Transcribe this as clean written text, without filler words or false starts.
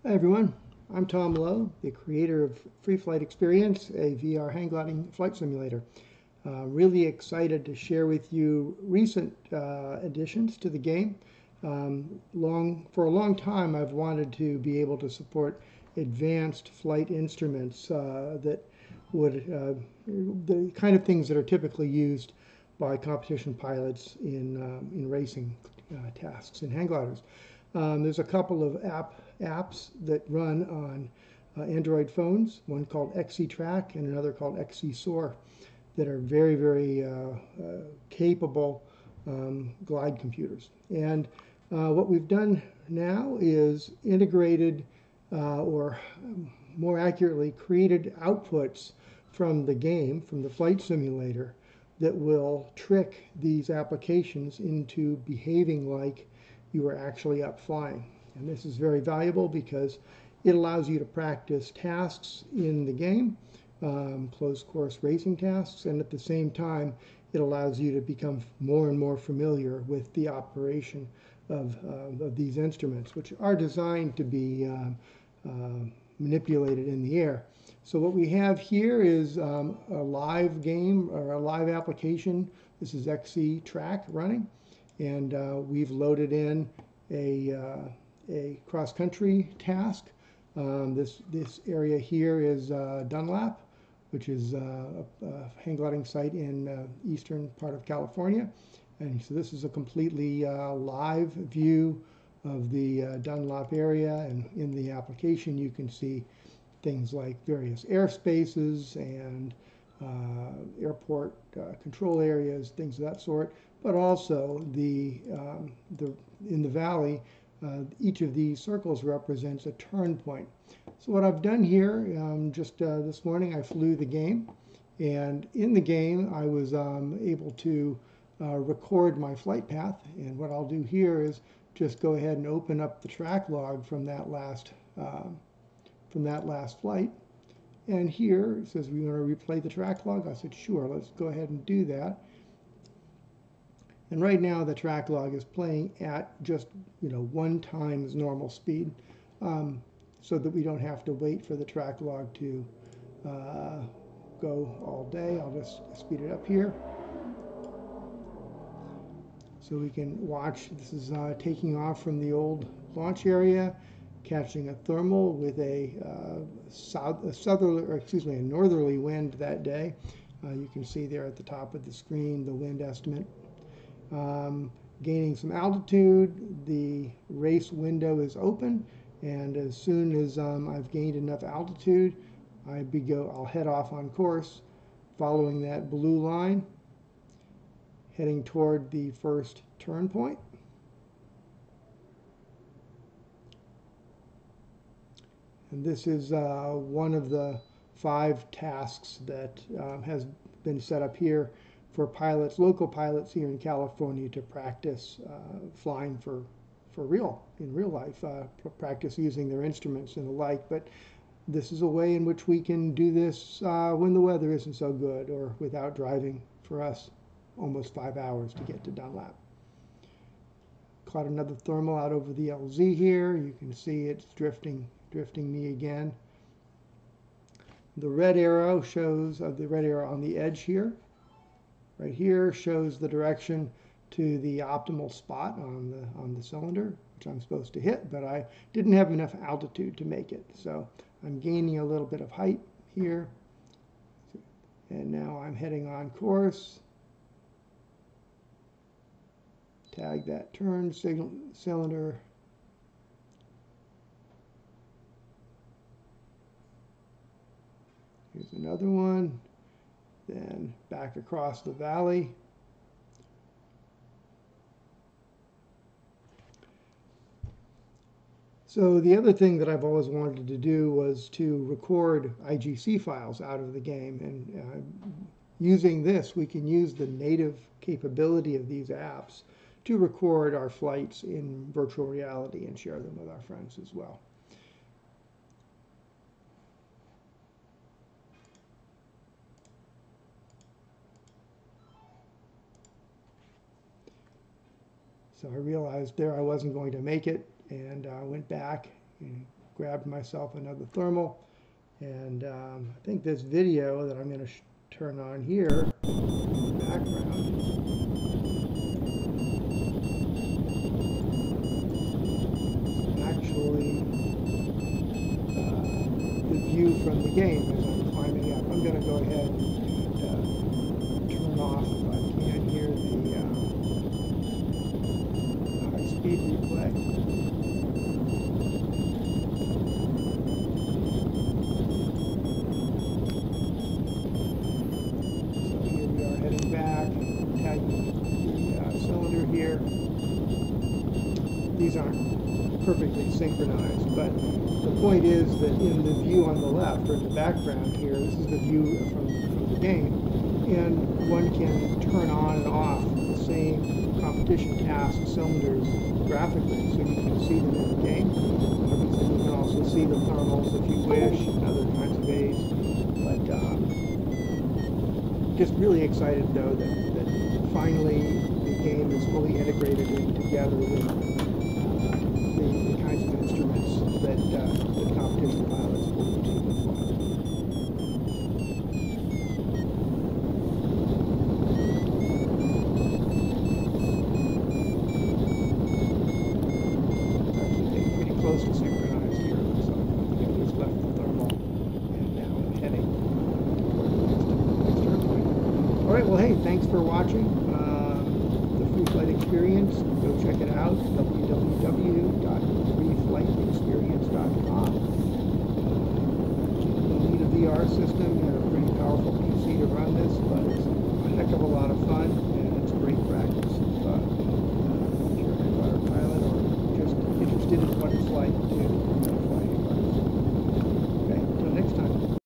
Hi everyone, I'm Tom Lowe, the creator of Freeflight Experience, a VR hang gliding flight simulator. Really excited to share with you recent additions to the game. For a long time I've wanted to be able to support advanced flight instruments that would, the kind of things that are typically used by competition pilots in racing tasks in hang gliders. There's a couple of apps that run on Android phones, one called XC-Track and another called XC-Soar, that are very capable glide computers. And what we've done now is integrated, or more accurately, created outputs from the game, from the flight simulator, that will trick these applications into behaving like you are actually up flying. And this is very valuable because it allows you to practice tasks in the game, closed course racing tasks, and at the same time it allows you to become more and more familiar with the operation of these instruments, which are designed to be manipulated in the air. So what we have here is a live game or a live application. This is XC-Track running, and we've loaded in a cross-country task. This area here is Dunlap, which is a hang gliding site in eastern part of California. And so this is a completely live view of the Dunlap area, and in the application you can see things like various airspaces and airport control areas, things of that sort, but also in the valley, each of these circles represents a turn point. So what I've done here, just this morning I flew the game, and in the game I was able to record my flight path. And what I'll do here is just go ahead and open up the track log from that last flight. And here it says we want to replay the track log. I said sure, let's go ahead and do that. And right now the track log is playing at just 1 times normal speed, so that we don't have to wait for the track log to go all day. I'll just speed it up here so we can watch. This is taking off from the old launch area, catching a thermal with a northerly wind that day. You can see there at the top of the screen the wind estimate. Gaining some altitude, the race window is open, and as soon as I've gained enough altitude, I'll head off on course, following that blue line, heading toward the first turn point. And this is one of the 5 tasks that has been set up here for pilots, local pilots here in California, to practice flying in real life, practice using their instruments and the like. But this is a way in which we can do this when the weather isn't so good, or without driving, for us, almost 5 hours to get to Dunlap. Caught another thermal out over the LZ here. You can see it's drifting me again. The red arrow shows the red arrow on the edge here. Right here shows the direction to the optimal spot on the cylinder, which I'm supposed to hit, but I didn't have enough altitude to make it. So I'm gaining a little bit of height here, and now I'm heading on course. Tag that turn cylinder. Here's another one. Then back across the valley. So the other thing that I've always wanted to do was to record IGC files out of the game, and using this we can use the native capability of these apps to record our flights in virtual reality and share them with our friends as well. So I realized there I wasn't going to make it, and I went back. And of grabbed myself another thermal, and I think this video that I'm going to turn on here in the background actually the view from the game as I'm climbing up. I'm going to go ahead and turn off, if I can, here the high-speed replay. Back, tagging the cylinder here. These aren't perfectly synchronized, but the point is that in the view on the left, or in the background here, this is the view from the game, and one can turn on and off the same competition task cylinders graphically, so you can see them in the game. Obviously, you can also see the thermals if you wish, and other kinds of aids, but just really excited though that finally the game is fully integrated in together with the kinds of instruments that competition pilots will routinely fly. Actually getting pretty close to synchronized here. It looks like I just left the thermal and now I'm heading toward the next airplane. All right, well, hey, thanks for watching the Freeflight Experience. Go check it out, www.freeflightexperience.com. You'll need a VR system and a pretty powerful PC to run this, but it's a heck of a lot of fun, and it's great practice if you're a fighter pilot or just interested in